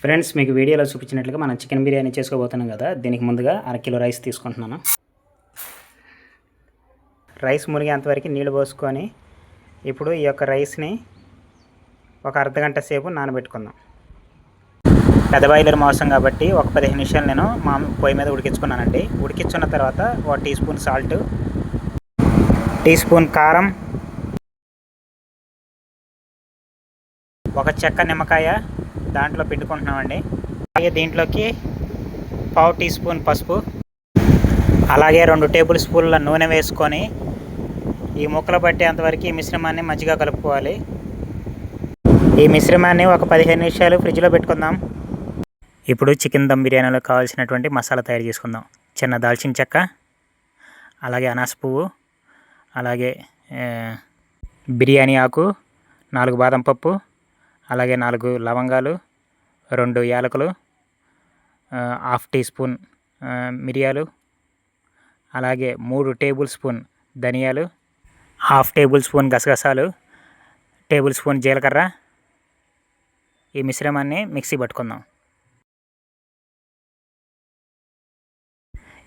Friends, మీకు వీడియోలో చూపించినట్లుగా మనం చికెన్ బిర్యానీ చేసుకోబోతున్నాం కదా. దీనికి ముందుగా అరకిలో రైస్ తీసుకుంటున్నాను. రైస్ మునిగేంతవరకు నీళ్ళు పోసుకొని ఇప్పుడు ఈ యొక్క రైస్ని ఒక అర్ధగంట సేపు నానబెట్టుకుందాం. పెద్ద బాయిలర్ మోసం కాబట్టి ఒక 15 నిమిషాలు నేను పొయ్యి మీద ఉడికించుకున్నానండి. ఉడికించుకున్న తర్వాత 1 teaspoon salt, teaspoon కారం, ఒక చెక్క నిమ్మకాయ దాంట్లో పిండుకుంటున్నామండి. అలాగే దీంట్లోకి 1/2 టీ స్పూన్ పసుపు, అలాగే 2 టేబుల్ స్పూన్ల నూనె వేసుకొని ఈ ముక్కలు పట్టేంతవరకు ఈ మిశ్రమాన్ని మంచిగా కలుపుకోవాలి. ఈ మిశ్రమాన్ని ఒక 15 నిమిషాలు ఫ్రిడ్జ్లో పెట్టుకుందాం. ఇప్పుడు చికెన్ దమ్ బిర్యానీలో కావాల్సినటువంటి మసాలా తయారు చేసుకుందాం. చిన్న దాల్చిన చెక్క, అలాగే అనాస పువ్వు, అలాగే బిర్యానీ ఆకు, 4 బాదం పప్పు, అలాగే 4 లవంగాలు, 2 యాలకులు, 1/2 టీ స్పూన్ మిరియాలు, అలాగే 3 టేబుల్ స్పూన్ ధనియాలు, 1/2 టేబుల్ స్పూన్ గసగసాలు, టేబుల్ స్పూన్ జీలకర్ర. ఈ మిశ్రమాన్ని మిక్సీ పట్టుకుందాం.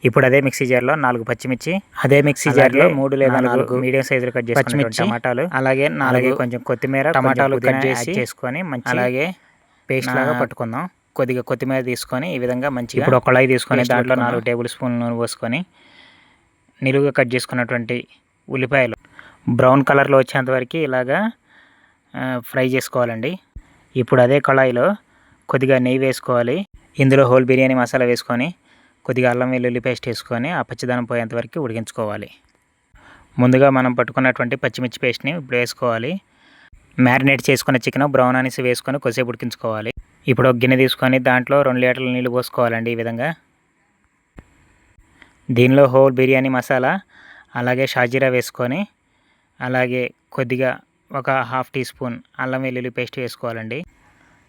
ఇప్పుడు అదే మిక్సీ జార్లో 4 పచ్చిమిర్చి, అదే మిక్సీ జార్లో 3 లేదా 4 మీడియం సైజులో కట్ చేసుకున్న టమాటాలు, అలాగే 4 కొంచెం కొత్తిమీర, టమాటాలు కట్ చేసుకొని మంచి అలాగే పేస్ట్ లాగా పట్టుకుందాం. కొద్దిగా కొత్తిమీర తీసుకొని ఈ విధంగా మంచిగా ఇప్పుడు ఒక కళాయి తీసుకొని దాంట్లో 4 టేబుల్ స్పూన్ల నూనె పోసుకొని నిలువుగా కట్ చేసుకున్నటువంటి ఉల్లిపాయలు బ్రౌన్ కలర్లో వచ్చేంతవరకు ఇలాగా ఫ్రై చేసుకోవాలండి. ఇప్పుడు అదే కళాయిలో కొద్దిగా నెయ్యి వేసుకోవాలి. ఇందులో హోల్ బిర్యానీ మసాలా వేసుకొని కొద్దిగా అల్లం వెల్లుల్లి పేస్ట్ వేసుకొని ఆ పచ్చిదనం పోయేంతవరకు ఉడికించుకోవాలి. ముందుగా మనం పట్టుకున్నటువంటి పచ్చిమిర్చి పేస్ట్ని ఇప్పుడు వేసుకోవాలి. మ్యారినేట్ చేసుకున్న చికెన్ బ్రౌన్ ఆనిస్ వేసుకొని కొద్దిసేపు ఉడికించుకోవాలి. ఇప్పుడు ఒక గిన్నె తీసుకొని దాంట్లో 2 లీటర్ల నీళ్ళు పోసుకోవాలండి. ఈ విధంగా దీనిలో హోల్ బిర్యానీ మసాలా, అలాగే షాజీరా వేసుకొని, అలాగే కొద్దిగా ఒక 1/2 టీ స్పూన్ అల్లం వెల్లుల్లి పేస్ట్ వేసుకోవాలండి.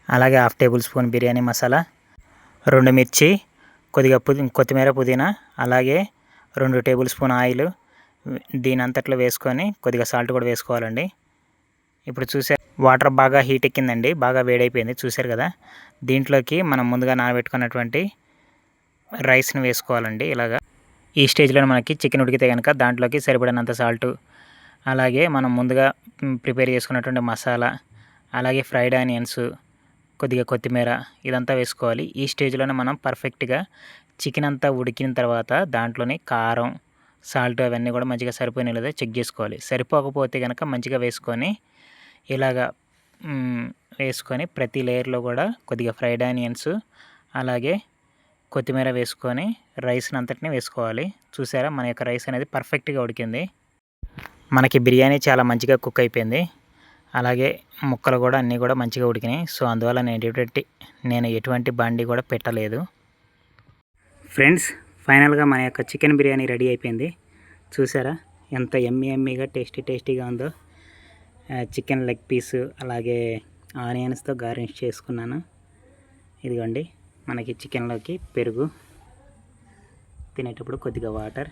అలాగే 1/2 టేబుల్ స్పూన్ బిర్యానీ మసాలా, 2 మిర్చి, కొద్దిగా కొత్తిమీర, పుదీనా, అలాగే 2 టేబుల్ స్పూన్ ఆయిల్ దీని అంతట్లో వేసుకొని కొద్దిగా సాల్ట్ కూడా వేసుకోవాలండి. ఇప్పుడు చూసారు వాటర్ బాగా హీట్ ఎక్కిందండి, బాగా వేడైపోయింది చూసారు కదా. దీంట్లోకి మనం ముందుగా నానబెట్టుకున్నటువంటి రైస్ని వేసుకోవాలండి. ఇలాగా ఈ స్టేజ్లో మనకి చికెన్ ఉడికితే కనుక దాంట్లోకి సరిపడినంత సాల్టు, అలాగే మనం ముందుగా ప్రిపేర్ చేసుకున్నటువంటి మసాలా, అలాగే ఫ్రైడ్ ఆనియన్స్, కొద్దిగా కొత్తిమీర ఇదంతా వేసుకోవాలి. ఈ స్టేజ్లోనే మనం పర్ఫెక్ట్గా చికెన్ అంతా ఉడికిన తర్వాత దాంట్లోని కారం, సాల్ట్ అవన్నీ కూడా మంచిగా సరిపోయిన లేదా చెక్ చేసుకోవాలి. సరిపోకపోతే కనుక మంచిగా వేసుకొని ఇలాగా వేసుకొని ప్రతి లేయర్లో కూడా కొద్దిగా ఫ్రైడ్ ఆనియన్స్, అలాగే కొత్తిమీర వేసుకొని రైస్ని అంతటిని వేసుకోవాలి. చూసారా మన యొక్క రైస్ అనేది పర్ఫెక్ట్గా ఉడికింది. మనకి బిర్యానీ చాలా మంచిగా కుక్ అయిపోయింది. అలాగే ముక్కలు కూడా అన్నీ కూడా మంచిగా ఉడికినాయి. సో అందువల్ల నేను ఎటువంటి బండి కూడా పెట్టలేదు. ఫ్రెండ్స్, ఫైనల్గా మన యొక్క చికెన్ బిర్యానీ రెడీ అయిపోయింది. చూసారా ఎంత ఎమ్మీగా టేస్టీగా ఉందో. చికెన్ లెగ్ పీసు అలాగే ఆనియన్స్తో గార్నిష్ చేసుకున్నాను. ఇదిగోండి మనకి చికెన్లోకి పెరుగు, తినేటప్పుడు కొద్దిగా వాటర్.